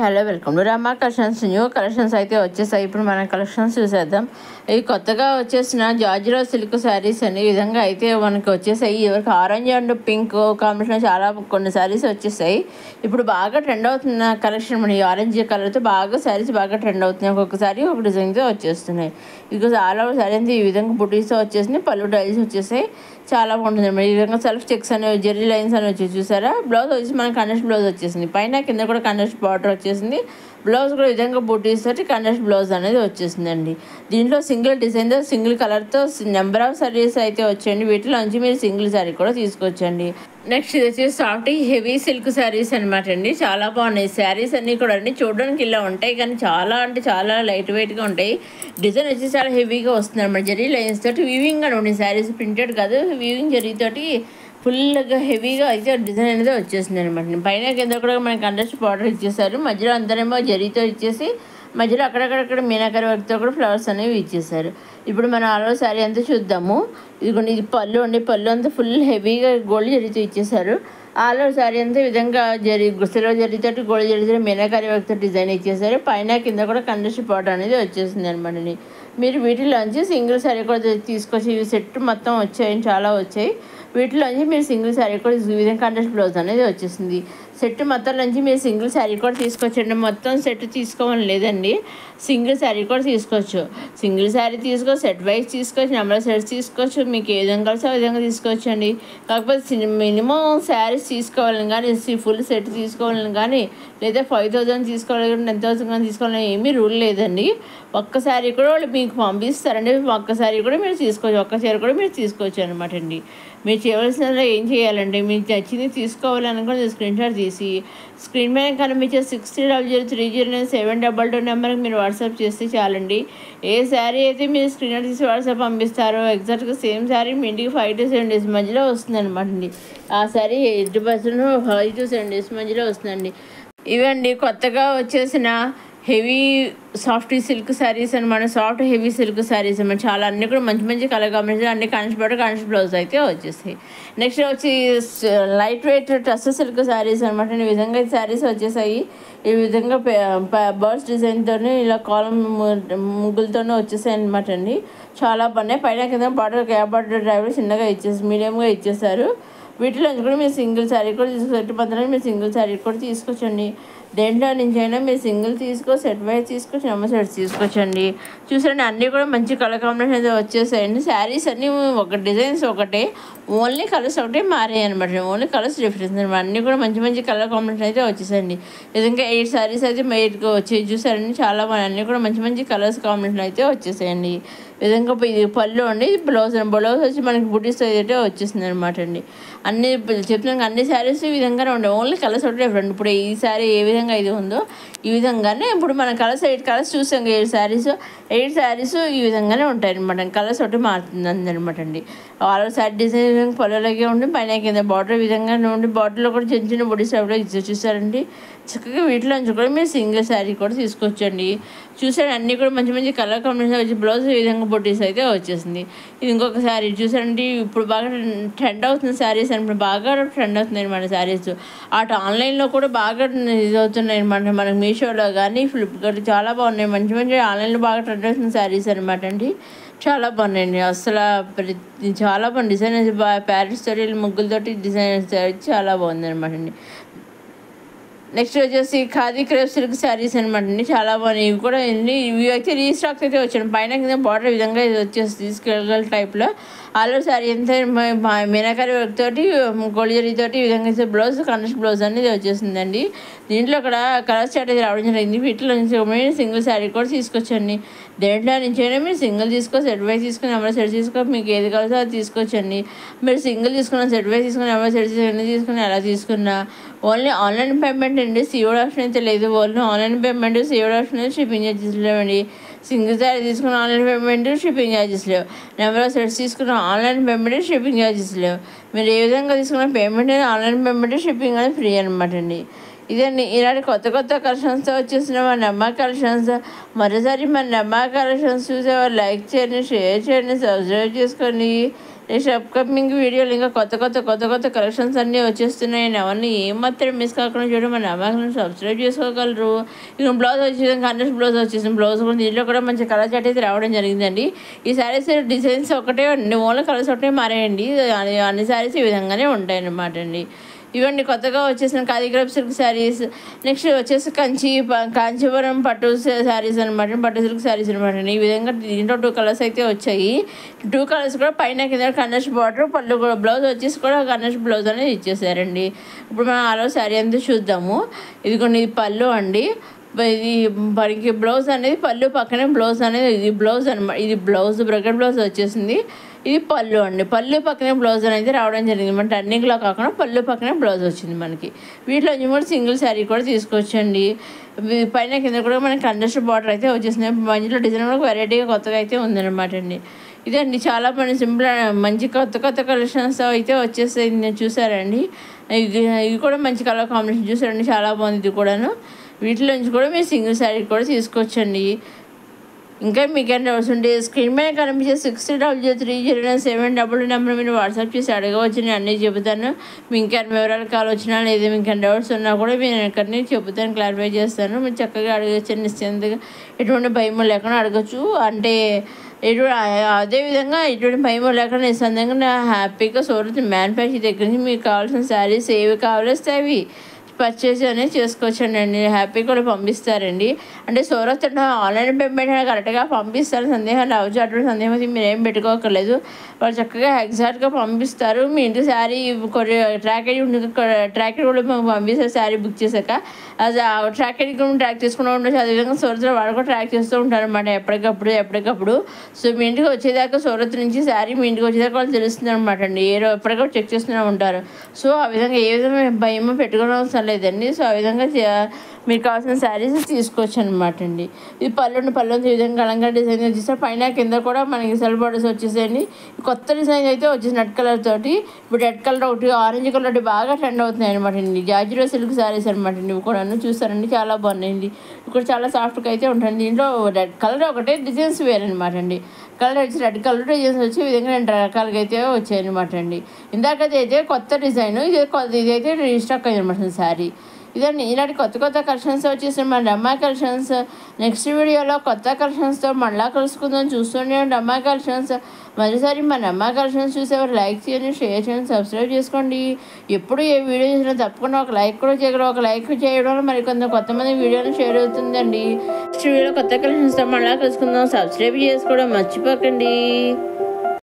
Hello, welcome to Rama collections. New collections అయితే వచ్చేసాయి. ఇప్పుడు మనం కలెక్షన్స్ చూసేద్దాం. ఇవి కొత్తగా వచ్చేసిన జార్జిరా సిల్క్ శారీస్ అనే విధంగా అయితే మనకి వచ్చేసాయి. ఎవరికి ఆరెంజ్ అండ్ పింక్ కాంబినేషన్ చాలా కొన్ని శారీస్ వచ్చేసాయి. ఇప్పుడు బాగా ట్రెండ్ అవుతున్న కలెక్షన్ మన ఆరెంజ్ కలర్తో బాగా శారీస్ బాగా ట్రెండ్ అవుతున్నాయి. ఒక్కొక్కసారి ఒక డిజైన్తో వచ్చేస్తున్నాయి. బికాజ్ ఆల్ ఓవర్ శారీ అంతా ఈ విధంగా బుటీస్తో వచ్చేసినాయి. పళ్ళు టైల్స్ వచ్చేసాయి. చాలా బాగుంటుంది మేడం. ఈ విధంగా సెల్ఫ్ చెక్స్ అనేవి జెర్రీ లైన్స్ అని వచ్చి చూసారా. బ్లౌజ్ వచ్చి మనకి కండెస్ట్ బ్లౌజ్ వచ్చేసింది. పైన కింద కూడా కండెస్ట్ బార్డర్ వచ్చేసింది. బ్లౌజ్ కూడా ఈ విధంగా బూటీస్ తోటి కండెస్ట్ బ్లౌజ్ అనేది వచ్చేసిందండి. దీంట్లో సింగిల్ డిజైన్తో సింగిల్ కలర్తో నెంబర్ ఆఫ్ సారీస్ అయితే వచ్చేయండి. వీటిలోంచి మీరు సింగిల్ శారీ కూడా తీసుకొచ్చండి. నెక్స్ట్ ఇది వచ్చేసి సాఫ్ట్ హెవీ సిల్క్ శారీస్ అనమాట అండి. చాలా బాగున్నాయి శారీస్ అన్నీ కూడా అండి. చూడడానికి ఇలా ఉంటాయి కానీ చాలా అంటే చాలా లైట్ వెయిట్గా ఉంటాయి. డిజైన్ వచ్చి చాలా హెవీగా వస్తుంది అనమాట. జెరీ లైన్స్ తోటి వీవింగ్ అని ఉన్నాయి. శారీస్ ప్రింటెడ్ కాదు, వీవింగ్ జరీతోటి ఫుల్గా హెవీగా అయితే డిజైన్ అనేది వచ్చేసింది అనమాట. పైన కింద కూడా మనకి కండెస్ట్ బార్డర్ ఇచ్చేసారు. మధ్యలో అందరేమో జరీతో ఇచ్చేసి మధ్యలో అక్కడక్కడక్కడ మీనాకరి వర్క్తో కూడా ఫ్లవర్స్ అనేవి ఇచ్చేసారు. ఇప్పుడు మనం ఆలో శారీ అంతా చూద్దాము. ఇదిగోండి, ఇది పళ్ళు అండి. పళ్ళు అంతా ఫుల్ హెవీగా గోల్డ్ జరీతో ఇచ్చేసారు. ఆలో శారీ అంతా విధంగా గుసలో జరీతోటి గోల్డ్ జరీతో మీనాకరి వర్క్తో డిజైన్ ఇచ్చేసారు. పైన కింద కూడా కండెస్ట్ బార్డర్ అనేది వచ్చేసింది అనమాట. మీరు వీటిలోంచి సింగిల్ శారీ కూడా తీసుకొచ్చి ఇవి సెట్ మొత్తం వచ్చాయి, చాలా వచ్చాయి. వీటిలోంచి మీరు సింగిల్ శారీ కూడా ఈ విధంగా కండెస్ట్ బ్లౌజ్ అనేది వచ్చేసింది. సెట్ మొత్తం నుంచి మీరు సింగిల్ శారీ కూడా తీసుకొచ్చండి. మొత్తం సెట్ తీసుకోవాలని లేదండి, సింగిల్ శారీ కూడా తీసుకోవచ్చు. సింగిల్ శారీ తీసుకోవచ్చు, సెట్ వైజ్ తీసుకోవచ్చు, నెంబర్ సెట్స్ తీసుకోవచ్చు. మీకు ఏ విధంగా కలిసి ఆ విధంగా తీసుకోవచ్చండి. కాకపోతే మినిమం శారీస్ తీసుకోవాలని కానీ ఫుల్ సెట్ తీసుకోవాలని కానీ లేదా 5,000 తీసుకోవాలి, 10,000 కానీ తీసుకోవాలని ఏమీ రూల్ లేదండి. ఒక్క శారీ కూడా వాళ్ళు మీకు పంపిస్తారండి. ఒక్క శారీ కూడా మీరు తీసుకోవచ్చు, ఒక్క చీర కూడా మీరు తీసుకోవచ్చు అనమాట అండి. మీరు చేయవలసిన ఏం చేయాలంటే మీకు నచ్చింది తీసుకోవాలనుకుని స్క్రీన్ షాట్ తీసి స్క్రీన్ మీద కనిపించే 6000300722 నెంబర్కి మీరు వాట్సాప్ చేస్తే చాలండి. ఏ శారీ అయితే మీరు స్క్రీన్ షాట్ తీసి వాట్సాప్ పంపిస్తారో ఎగ్జాక్ట్గా సేమ్ శారీ మీ ఇంటికి 5 to 7 days మధ్యలో వస్తుంది అనమాట అండి. ఆ శారీ 80% 5 to 7 days మధ్యలో వస్తుందండి. ఇవండి కొత్తగా వచ్చేసిన హెవీ సాఫ్ట్ సిల్క్ శారీస్ అనమాట. సాఫ్ట్ హెవీ సిల్క్ శారీస్ అనమాట. చాలా అన్నీ కూడా మంచి మంచి కలర్ కాంబినేషన్, అన్ని కండెస్ట్ బ్లౌజ్ అయితే వచ్చేస్తాయి. నెక్స్ట్ వచ్చి లైట్ వెయిట్ టస్ సిల్క్ శారీస్ అనమాట. ఈ విధంగా శారీస్ వచ్చేసాయి. ఈ విధంగా బర్డ్స్ డిజైన్తో ఇలా కాలం ముగ్గులతోనే వచ్చేసాయి అనమాట అండి. చాలా బాగున్నాయి. పైన కింద బార్డర్ గ్యాప్ బార్డర్ డ్రైవర్ చిన్నగా ఇచ్చేసి మీడియంగా ఇచ్చేసారు. వీటిలో కూడా మీరు సింగిల్ శారీ కూడా తీసుకోవచ్చు. పంతొమ్మిది మీరు సింగిల్ శారీ కూడా తీసుకొచ్చండి. దేంట్లో నుంచి అయినా మీరు సింగిల్ సెట్ వైజ్ తీసుకోవచ్చు, నెంబర్ సెట్స్ తీసుకోవచ్చండి. చూసండి, అన్నీ కూడా మంచి కలర్ కాంబినేషన్ వచ్చేసాయండి. శారీస్ అన్నీ ఒక డిజైన్స్ ఒకటే, ఓన్లీ కలర్స్ ఒకటే మారాయి అనమాట. ఓన్లీ కలర్స్ డిఫరెన్స్ అనమాట. అన్నీ కూడా మంచి మంచి కలర్ కాంబినేషన్ అయితే వచ్చేసాయండి. విధంగా 8 శారీస్ అయితే మెయిట్గా వచ్చాయి. చూసారండి, చాలా బాగా అన్నీ కూడా మంచి మంచి కలర్స్ కాంబినేషన్ అయితే వచ్చేసాయండి. విధంగా ఇది పళ్ళు అండి. బ్లౌజ్ వచ్చి మనకి బుటీస్ అయితే వచ్చేసింది అనమాట అండి. అన్ని చెప్తున్నాను, అన్ని శారీస్ ఈ విధంగానే ఉండే, ఓన్లీ కలర్స్ ఒకటే డిఫరెంట్. ఇప్పుడు ఈ శారీ ఏ విధంగా ఇది ఉందో ఈ విధంగానే ఇప్పుడు మనం కలర్స్ 8 కలర్స్ చూసాం. 8 శారీస్ ఈ విధంగానే ఉంటాయి అనమాట. కలర్స్ ఒకటి మారుతుంది అనమాట అండి. ఆల్ శారీ డిజైన్ పళ్ళలాగే ఉండి పైన కింద బార్డర్ విధంగానే ఉండి బార్డర్లో కూడా చిన్న చిన్న బుటీస్ అవి చూసారండి. చక్కగా వీటిలోంచి కూడా మీరు సింగిల్ శారీ కూడా తీసుకొచ్చండి. చూసాడు, అన్నీ కూడా మంచి మంచి కలర్ కాంబినేషన్ వచ్చి బ్లౌజ్ ఈ విధంగా బుటీస్ అయితే వచ్చేసింది. ఇది ఇంకొక శారీ చూసారండి. ఇప్పుడు బాగా ట్రెండ్ అవుతుంది శారీస్ అనమాట. బాగా ట్రెండ్ అవుతుంది అనమాట శారీస్. అటు ఆన్లైన్లో కూడా బాగా ఇది అవుతున్నాయి అనమాట. మనకి మీషోలో కానీ ఫ్లిప్కార్ట్ చాలా బాగున్నాయి. మంచి మంచి ఆన్లైన్లో బాగా ట్రెండ్ అవుతుంది శారీస్ అనమాట అండి. చాలా బాగున్నాయండి. అసలు చాలా బాగుంది. డిజైన్ ప్యారెట్స్ తోటి ముగ్గులతోటి డిజైన్ చాలా బాగుంది అనమాట అండి. నెక్స్ట్ వచ్చేసి ఖాదీ క్రేప్ సిల్క్ శారీస్ అనమాట అండి. చాలా బాగున్నాయి. ఇవి కూడా ఇవి అయితే రీస్టాక్ అయితే వచ్చాను. పైన కింద బార్డర్ విధంగా ఇది వచ్చేసి స్కెల్ టైప్లో ఆలో శారీ ఎంత మీనాకరి వర్క్ తోటి గోల్డ్ జరీతోటి ఈ విధంగా బ్లౌజ్ కండెస్ట్ బ్లౌజ్ అనేది వచ్చేసిందండి. దీంట్లో అక్కడ కలర్ చార్ట్ అయితే రావడం జరిగింది. వీటిలో నుంచి సింగిల్ శారీ కూడా తీసుకొచ్చండి. దేంట్లో నుంచి అయినా మీరు సింగిల్ తీసుకో, సెట్ వైజ్ తీసుకుని నెంబర్ సెట్ తీసుకో, మీకు ఏది కావాలో అది తీసుకోవచ్చండి. మీరు సింగిల్ తీసుకున్న, సెట్ వైజ్ తీసుకుని, నెంబర్ సెట్ తీసుకుని ఎలా తీసుకున్నా ఓన్లీ ఆన్లైన్ పేమెంట్ అండి. సీఓడి ఆప్షన్ అయితే లేదు. Only online payment, COD option అయితే షిప్పింగ్ ఛార్జెస్ లేవండి. సింగిల్ శారీ తీసుకున్న ఆన్లైన్ పేమెంట్, షిప్పింగ్ ఛార్జెస్ లేవు. నెంబర్ ఆఫ్ సెట్స్ తీసుకున్న ఆన్లైన్ పేమెంట్, షిప్పింగ్ ఛార్జెస్ లేవు. మీరు ఏ విధంగా తీసుకున్న పేమెంట్ అనేది ఆన్లైన్ పేమెంట్, షిప్పింగ్ అనేది ఫ్రీ అనమాట అండి. ఇదండి ఈనాటి కొత్త కలెక్షన్స్తో వచ్చేసిన మన అమ్మ కలెక్షన్స్. మరోసారి మన అమ్మ కలెక్షన్స్ చూసేవారు లైక్ చేయండి, షేర్ చేయండి, సబ్స్క్రైబ్ చేసుకోండి. నెక్స్ట్ అప్కమింగ్ వీడియోలు ఇంకా కొత్త కలెక్షన్స్ అన్నీ వచ్చేస్తున్నాయి. అవన్నీ ఏమాత్రం మిస్ కాకుండా చూడండి, మన అమ్మ సబ్స్క్రైబ్ చేసుకోగలరు. ఇక బ్లౌజ్ వచ్చేసి కంటెస్ట్ బ్లౌజ్ వచ్చేసింది. బ్లౌజ్ కూడా దీంట్లో కూడా మంచి కలర్ చాట్ అయితే రావడం జరిగిందండి. ఈ శారీస్ డిజైన్స్ ఒకటే ఓన్లీ కలర్స్ ఒకటే మారాయండి. అన్ని శారీస్ ఈ విధంగానే ఉంటాయి అన్నమాట అండి. ఇవన్నీ కొత్తగా వచ్చేసిన కాదిగ్రాఫ్ సిల్క్ శారీస్. నెక్స్ట్ వచ్చేసి కాంచీపురం పట్టు శారీస్ అనమాట, పట్టు సిల్క్ శారీస్ అనమాట. ఈ విధంగా దీంట్లో 2 కలర్స్ అయితే వచ్చాయి. 2 కలర్స్ కూడా పైన కింద కన్నెస్ట్ బార్డర్, పళ్ళు కూడా బ్లౌజ్ వచ్చేసి కూడా కన్నెస్ట్ బ్లౌజ్ అనేది ఇచ్చేసారండి. ఇప్పుడు మనం ఆలో శారీ అంతా చూద్దాము. ఇదిగోండి ఇది పళ్ళు అండి. ఇది మనకి బ్లౌజ్ అనేది పళ్ళు పక్కనే బ్లౌజ్ అనేది ఇది బ్లౌజ్ అనమాట. ఇది బ్లౌజ్ బ్రకెట్ బ్లౌజ్ వచ్చేసింది. ఇది పళ్ళు అండి. పళ్ళు పక్కనే బ్లౌజ్ అనేది రావడం జరిగింది. మన టర్నింగ్లో కాకుండా పళ్ళు పక్కనే బ్లౌజ్ వచ్చింది మనకి. వీటిలో కూడా సింగిల్ శారీ కూడా తీసుకొచ్చండి. పైన కింద కూడా మనకి కండస్ట్ బార్డర్ అయితే వచ్చేసింది. మధ్యలో డిజైన్ కూడా వెరైటీగా కొత్తగా అయితే ఉందన్నమాట అండి. ఇదండి చాలా సింపుల్ మంచి కొత్త కలెక్షన్స్ అయితే వచ్చేసింది చూసారండి. ఇది కూడా మంచి కలర్ కాంబినేషన్ చూసారండి, చాలా బాగుంది. ఇది కూడాను వీటిలో నుంచి కూడా మీరు సింగిల్ శారీ కూడా తీసుకోవచ్చండి. ఇంకా మీకు ఏమైనా డౌట్స్ ఉంటే స్క్రీన్ మీద కనిపించే 60003097 నెంబర్ మీరు వాట్సాప్ చేసి అడగవచ్చు. నేను అన్నీ చెబుతాను. మీ ఇంకేమైనా వివరాలు కావాలొచ్చినా లేదా మీకు డౌట్స్ ఉన్నా కూడా మీరు ఎక్కడిని చెబుతాను, క్లారిఫై చేస్తాను. మీరు చక్కగా అడగచ్చు, నిశ్చింతగా ఎటువంటి భయం లేకుండా అడగచ్చు. అంటే అదేవిధంగా ఎటువంటి భయం లేకుండా నిస్సందేహంగా హ్యాపీగా సూరత్ మ్యానుఫ్యాక్చర్ దగ్గర నుంచి మీకు కావాల్సిన శారీస్ ఏవి కావాలిస్తే అవి పర్చేస్ అనేది చేసుకోవచ్చండి. హ్యాపీ కూడా పంపిస్తారండి. అంటే సూరత్ ఆన్లైన్ పేమెంట్ కరెక్ట్గా పంపిస్తారు. సందేహం రావచ్చు, అటువంటి సందేహం అయితే మీరు ఏం పెట్టుకోకర్లేదు. వాళ్ళు చక్కగా ఎగ్జాక్ట్గా పంపిస్తారు. మీ ఇంటి శారీ ట్రాక్ కూడా పంపిస్తారు. శారీ బుక్ చేశాక అది ట్రాక్ చేసుకుంటూ ఉండొచ్చు. అదేవిధంగా సూరత్లో వాళ్ళు కూడా ట్రాక్ చేస్తూ ఉంటారు అన్నమాట ఎప్పటికప్పుడు. సో మీ ఇంటికి వచ్చేదాకా సూరత్ నుంచి శారీ మీ ఇంటికి వచ్చేదాకా వాళ్ళు తెలుస్తుంది అనమాట అండి. ఎప్పటికప్పుడు చెక్ చేస్తూనే ఉంటారు. సో ఆ విధంగా ఏ విధంగా భయమో పెట్టుకోవడం అవసరం లేదండి. సో ఆ విధంగా మీకు కావాల్సిన శారీస్ తీసుకోవచ్చు అనమాట అండి. ఇది పళ్ళు ఈ విధంగా అలంకార డిజైన్ వచ్చేసారు. పైన కింద కూడా మనకి సెల్ బోర్డర్స్ వచ్చేసాయండి. కొత్త డిజైన్ అయితే వచ్చేసి రెడ్ కలర్ తోటి. ఇప్పుడు రెడ్ కలర్ ఒకటి, ఆరెంజ్ కలర్ ఒకటి బాగా ట్రెండ్ అవుతున్నాయి అనమాట అండి. జార్జిరో సిల్క్ శారీస్ అనమాట అండి. ఇవి కూడా చూస్తారండి, చాలా బాగున్నాయండి. ఇక్కడ చాలా సాఫ్ట్గా అయితే ఉంటుంది. దీంట్లో రెడ్ కలర్ ఒకటే, డిజైన్స్ వేరనమాట అండి. కలర్ వచ్చి రెడ్ కలర్ డిజైన్స్ వచ్చి ఈ విధంగా 2 రకాలుగా అయితే వచ్చాయి అనమాట అండి. ఇందాకది అయితే కొత్త డిజైన్, ఇదైతే రీస్టాక్ అయింది అనమాట శారీ. ఇదండి ఈనాటి కొత్త కలెక్షన్స్ వచ్చేసి మన అమ్మాయి కలెక్షన్స్. నెక్స్ట్ వీడియోలో కొత్త కలెక్షన్స్తో మళ్ళీ కలుసుకుందాం. చూస్తూనే అమ్మాయి కలెక్షన్స్. మరోసారి మన అమ్మాయి కలెక్షన్స్ చూసేవారు లైక్ చేయండి, షేర్ చేయండి, సబ్స్క్రైబ్ చేసుకోండి. ఎప్పుడు ఏ వీడియో చూసినా తప్పకుండా ఒక లైక్ కూడా చేయగలరు. ఒక లైక్ చేయడం వల్ల మరి కొంతమంది వీడియోని షేర్ అవుతుందండి. నెక్స్ట్ వీడియోలో కొత్త కలెక్షన్స్తో మళ్ళీ కలుసుకుందాం. సబ్స్క్రైబ్ చేసుకోవడం మర్చిపోకండి.